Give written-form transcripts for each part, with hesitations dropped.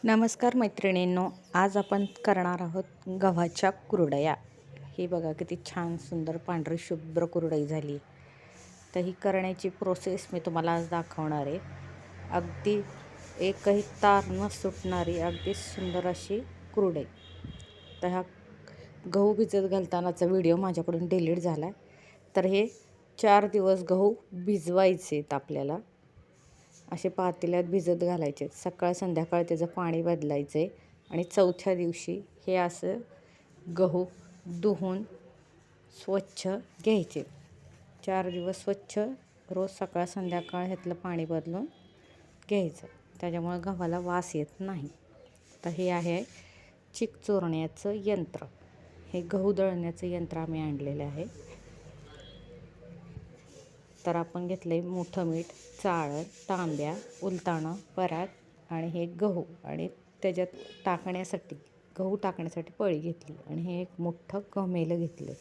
नमस्कार मैत्रिणींनो, आज आपण करणार आहोत गव्हाच्या कुरडया। ही बघा किती छान सुंदर पांढरी शुभ्र कुरडई झाली। तर ही करण्याची प्रोसेस मी तुम्हाला आज दाखवणार आहे। अगदी एकही तार न सुटणारी अगदी सुंदर अशी कुरडई। तर हा गहू भिजत घालतानाचा व्हिडिओ माझ्याकडून डिलीट झाला, तर हे 4 दिवस गहू भिजवायचे आहेत आपल्याला। असे पातेल्यात भिजत घालायचे, सकाळ संध्याकाळ त्याचं पाणी बदलायचं आहे आणि चौथ्या दिवशी हे असं गहू धुवून स्वच्छ घ्यायचे। 4 दिवस स्वच्छ रोज सकाळ संध्याकाळ ह्यातलं पाणी बदलून घ्यायचं, त्याच्यामुळे गव्हाला वास येत नाही। तर हे आहे चीक चोरण्याचं यंत्र। हे गहू दळण्याचं यंत्र आम्ही आणलेलं आहे। तर आपण घेतले मोठं मीठ, चाळण, तांब्या, उलताणं, परात आणि हे गहू आणि त्याच्यात टाकण्यासाठी गहू टाकण्यासाठी पळी घेतली आणि हे एक मोठं घमेलं घेतलं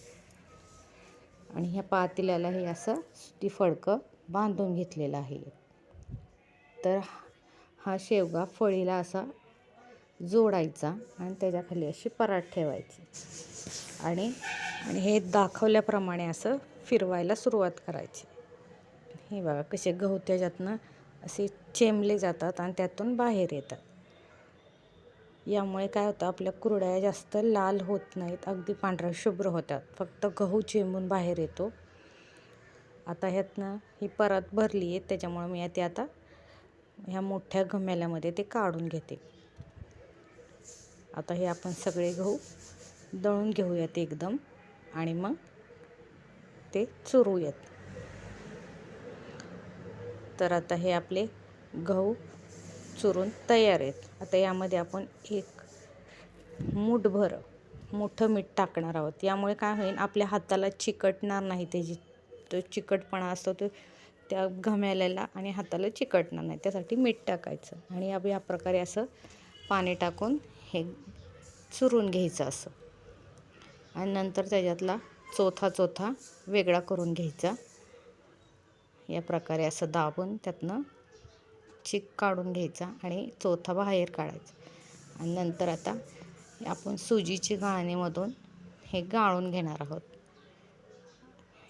आणि ह्या पातेल्याला हे असं ती फडकं बांधून घेतलेलं आहे। तर हा शेवगा फळीला असा जोडायचा आणि त्याच्याखाली अशी परात ठेवायची आणि हे दाखवल्याप्रमाणे असं फिरवायला सुरुवात करायची। हे बघा कसे गहू त्याच्यातनं असे चेंबले जातात आणि त्यातून बाहेर येतात। यामुळे काय होतं, आपल्या कुरडया जास्त लाल होत नाहीत, अगदी पांढऱ्या शुभ्र होतात, फक्त गहू चेंबून बाहेर येतो। आता ह्यातनं ही परत भरली आहे, त्याच्यामुळे मी ते आता ह्या मोठ्या घमेल्यामध्ये ते काढून घेते। आता हे आपण सगळे गहू दळून घेऊयात एकदम आणि मग ते चुरूयात। तर आता हे आपले गहू चुरून तयार आहेत। आता यामध्ये आपण एक मूठभर मोठं मीठ टाकणार आहोत। यामुळे काय होईल, आपल्या हाताला चिकटणार नाही, त्याची तो चिकटपणा असतो तो त्या घमेल्याला आणि हाताला चिकटणार नाही, त्यासाठी मीठ टाकायचं आणि या प्रकारे असं पाणी टाकून हे चुरून घ्यायचं असं आणि नंतर त्याच्यातला चोथा वेगळा करून घ्यायचा। या प्रकारे असं दाबून त्यातनं चीक काढून घ्यायचा आणि चोथा बाहेर काढायचा आणि नंतर आता आपण सुजीची गाळणीमधून हे गाळून घेणार आहोत।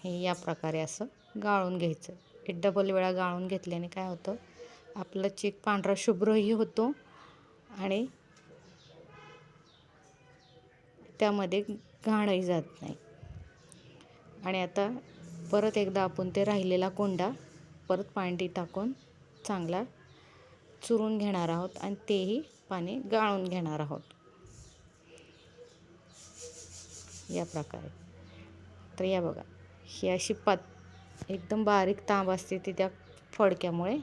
हे या प्रकारे असं गाळून घ्यायचं। हे डबल वेळा गाळून घेतल्याने काय होतं, आपलं चीक पांढरा शुभ्रही होतो आणि त्यामध्ये घाणही जात नाही। आणि आता परत एकदा आपण ते राहिलेला कोंडा परत पाणी टाकून चांगला चुरून घेणार आहोत आणि तेही पाणी गाळून घेणार आहोत या प्रकारे। तर या बघा, ही अशी एकदम बारीक तांब असते, ती त्या फडक्यामुळे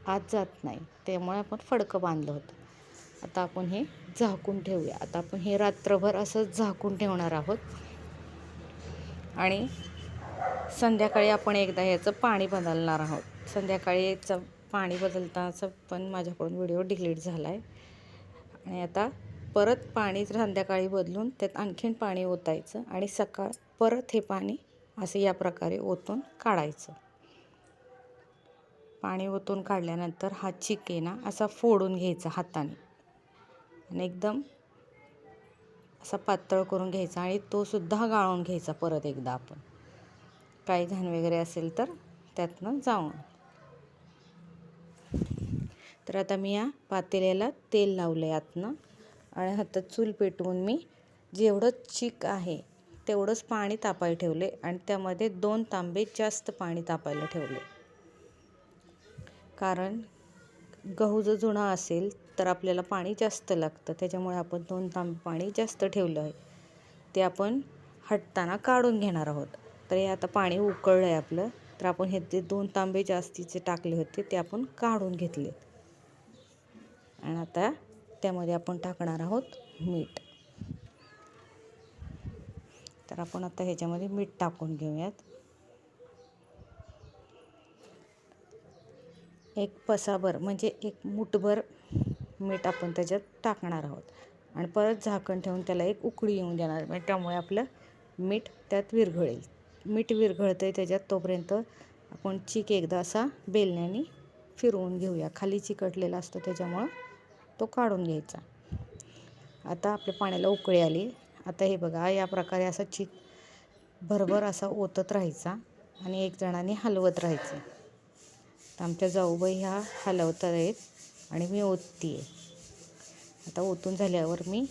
आत जात नाही, त्यामुळे आपण फडकं बांधलं होतं। आता आपण हे झाकून ठेवूया। आता आपण हे रात्रभर असंच झाकून ठेवणार आहोत आणि संध्याकाळी आपण एकदा ह्याचं पाणी बदलणार आहोत। संध्याकाळी याचं पाणी बदलतानाचा पण माझ्याकडून व्हिडिओ डिलीट झाला आहे आणि आता परत पाणी संध्याकाळी बदलून त्यात आणखीन पाणी ओतायचं आणि सकाळ परत हे पाणी असं या प्रकारे ओतून काढायचं। पाणी ओतून काढल्यानंतर हा चीक आहे ना असा फोडून घ्यायचा हाताने आणि एकदम असा पातळ करून घ्यायचा आणि तो सुद्धा गाळून घ्यायचा परत एकदा। आपण काही घाण वगैरे असेल तर त्यातनं जाऊन। तर आता मी या पातेल्याला तेल लावलं आहे आतनं आणि हातात चूल पेटवून मी जेवढं चीक आहे तेवढंच पाणी तापायला ठेवले आणि त्यामध्ये 2 तांबे जास्त पाणी तापायला ठेवले। कारण गहू जर जुना असेल तर आपल्याला पाणी जास्त लागतं, त्याच्यामुळे आपण 2 तांबे पाणी जास्त ठेवलं आहे। ते आपण हटताना काढून घेणार आहोत। तर हे आता पाणी उकळलं आहे आपलं, तर आपण हे जे 2 तांबे जास्तीचे टाकले होते ते आपण काढून घेतले आणि आता त्यामध्ये आपण टाकणार आहोत मीठ। तर आपण आता ह्याच्यामध्ये मीठ टाकून घेऊयात। एक पसाभर म्हणजे एक मूठभर मीठ आपण त्याच्यात टाकणार आहोत आणि परत झाकण ठेवून त्याला एक उकळी येऊन देणार, म्हणजे त्यामुळे आपलं मीठ त्यात विरघळेल। मीठ विरघळतं आहे त्याच्यात, तोपर्यंत आपण चीक एकदा असा बेलण्याने फिरवून घेऊया। खाली चिकटलेला असतो त्याच्यामुळं तो काढून घ्यायचा. आता आपल्या पाण्याला उकळी आली. आता हे बघा, या प्रकारे असा चीक भरभर असा ओतत राहायचा आणि एक जणाने हलवत राहायचं. तर आमच्या जाऊबाई ह्या हलवत आहेत आणि मी ओतते आहे. आता ओतून झाल्यावर मी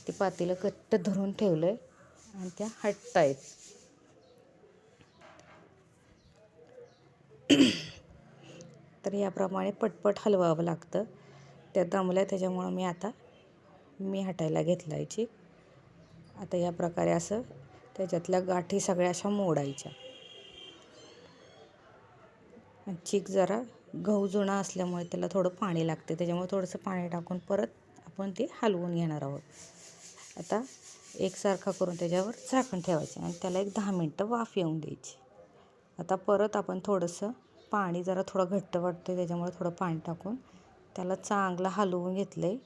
ते पातेलं घट्ट धरून ठेवलं आहे आणि त्या हटत आहेत. तर याप्रमाणे पटपट हलवावं लागतं. त्या दमल्या त्याच्यामुळं मी हटायला घेतलायची. आता या प्रकारे असं त्याच्यातल्या गाठी सगळ्या अशा मोडायच्या. चीक जरा गहू जुना असल्यामुळे त्याला थोडं पाणी लागते, त्याच्यामुळे थोडंसं पाणी टाकून परत आपण ते हलवून घेणार आहोत. आता एकसारखा करून त्याच्यावर झाकण ठेवायचे आणि त्याला एक 10 मिनटं वाफ येऊन द्यायची. आता परत आपण थोडंसं पाणी, जरा थोडं घट्ट वाटतं त्याच्यामुळे थोडं पाणी टाकून त्याला चांगलं हलवून घेतलं आहे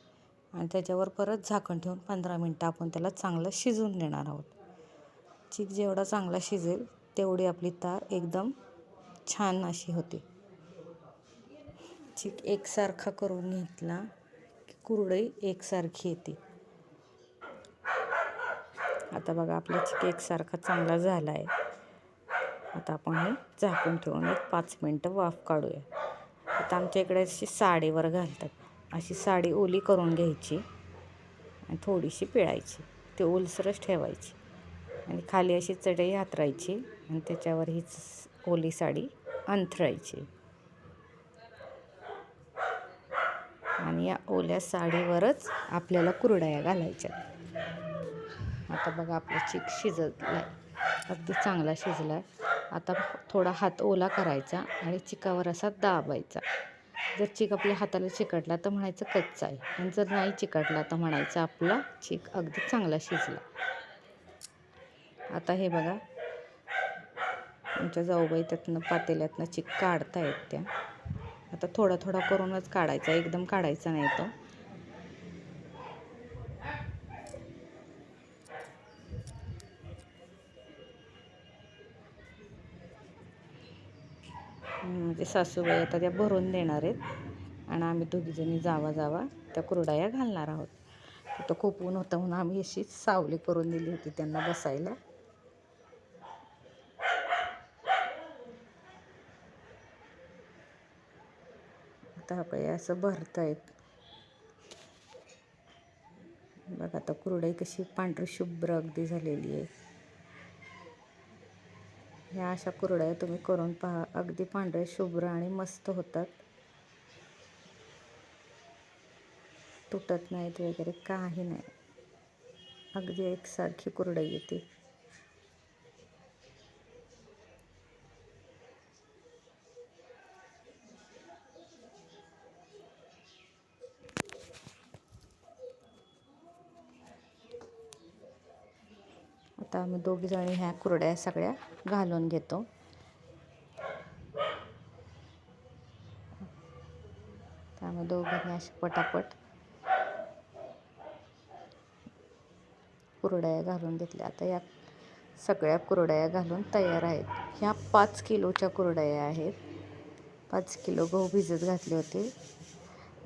आणि त्याच्यावर परत झाकण ठेवून 15 मिनटं आपण त्याला चांगलं शिजवून देणार आहोत. चीक जेवढा चांगला शिजेल तेवढी आपली तार एकदम छान अशी होते. चीक एकसारखा करून घेतला की कुरडई एकसारखी येते. आता बघा, आपला चीक एकसारखा चांगला झाला आहे. आता आपण हे झाकून ठेवून एक 5 मिनटं वाफ काढूया. आता आमच्या इकडे अशी साडीवर घालतात. अशी साडी ओली करून घ्यायची आणि थोडीशी पिळायची, ती ओलसरच ठेवायची आणि खाली अशी चटई हातरायची आणि त्याच्यावर ही ओली साडी अंथरायची आणि या ओल्या साडीवरच आपल्याला कुरडया घालायच्या. आता बघा, आपला चीक शिजलाय, अगदी चांगला शिजलाय. आता थोडा हात ओला करायचा आणि चिकावर असा दाबायचा. जर चीक आपल्या हाताला चिकटला तर म्हणायचं कच्चा आहे आणि जर नाही चिकटला तर म्हणायचं आपला चीक अगदी चांगला शिजला. आता हे बघा, आमच्या जाऊबाई त्यातनं पातेल्यातनं चीक काढतायत त्या. आता थोडा थोडा करूनच काढायचा, एकदम काढायचा नाही तो. म्हणजे सासूबाई आता त्या भरून देणार आहेत आणि आम्ही दोघीजणी जावा त्या कुरडया घालणार आहोत. तिथं खूप ऊन होतं म्हणून आम्ही अशी सावली करून दिली होती त्यांना बसायला. आता काही असं भरतायत बघा. आता कुरडई कशी पांढरी शुभ्र अगदी झालेली आहे. ह्या अशा कुरडया तुम्ही करून पहा, अगदी पांढरे शुभ्र आणि मस्त होतात. तुटत नाहीत वगैरे काही नाही, अगदी एकसारखी कुरडई येते. आता आम्ही दोघीजणी ह्या कुरड्या सगळ्या घालून घेतो. त्यामुळे दोघांनी अशी पटापट कुरडया घालून घेतल्या. आता या सगळ्या कुरडया घालून तयार आहेत. ह्या 5 किलोच्या कुरडया आहेत. 5 किलो गहू भिजत घातले होते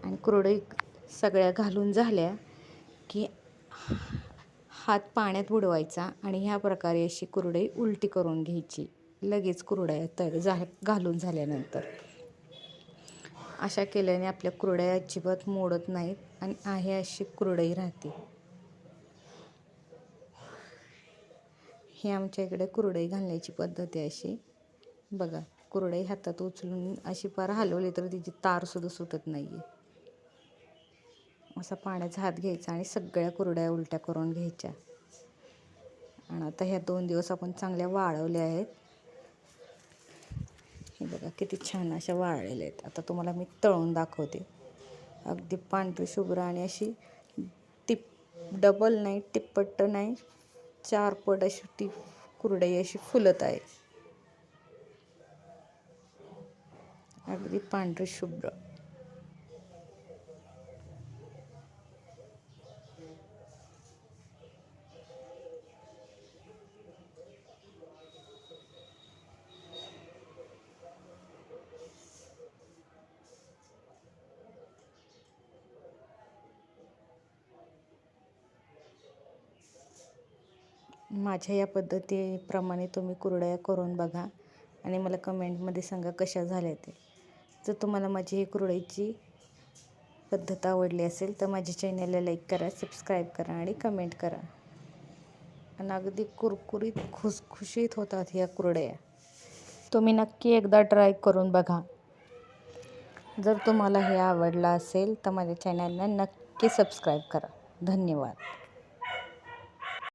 आणि कुरडई सगळ्या घालून झाल्या की हात पाण्यात बुडवायचा आणि ह्या प्रकारे अशी कुरडई उलटी करून घ्यायची लगेच कुरडया तयार घालून झाल्यानंतर. अशा केल्याने आपल्या कुरडया अजिबात मोडत नाहीत आणि आहे अशी कुरडई राहते. ही आमच्या इकडे कुरडई घालण्याची पद्धत आहे अशी. बघा, कुरडई हातात उचलून अशी पार हलवली तर तिची तारसुद्धा सुटत नाही आहे. असा पाण्याचा हात घ्यायचा आणि सगळ्या कुरडया उलट्या करून घ्यायच्या. आणि आता ह्या 2 दिवस आपण चांगल्या वाळवल्या आहेत. हे बघा किती छान अशा वाळलेल्या आहेत. आता तुम्हाला मी तळून दाखवते. अगदी पांढरी शुभ्र आणि अशी डबल नाही, तिप्पट नाही, 4 पट अशी ती कुरडई अशी फुलत आहे, अगदी पांढरी शुभ्र. माझ्या या पद्धतीप्रमाणे तुम्ही कुरडया करून बघा आणि मला कमेंटमध्ये सांगा कशा झाल्या ते. जर तुम्हाला माझी ही कुरडईची पद्धत आवडली असेल तर माझ्या चॅनलला लाईक करा, सबस्क्राईब करा आणि कमेंट करा. आणि अगदी कुरकुरीत खुसखुशीत होतात ह्या कुरडया. तुम्ही नक्की एकदा ट्राय करून बघा. जर तुम्हाला हे आवडलं असेल तर माझ्या चॅनलला नक्की सबस्क्राईब करा. धन्यवाद.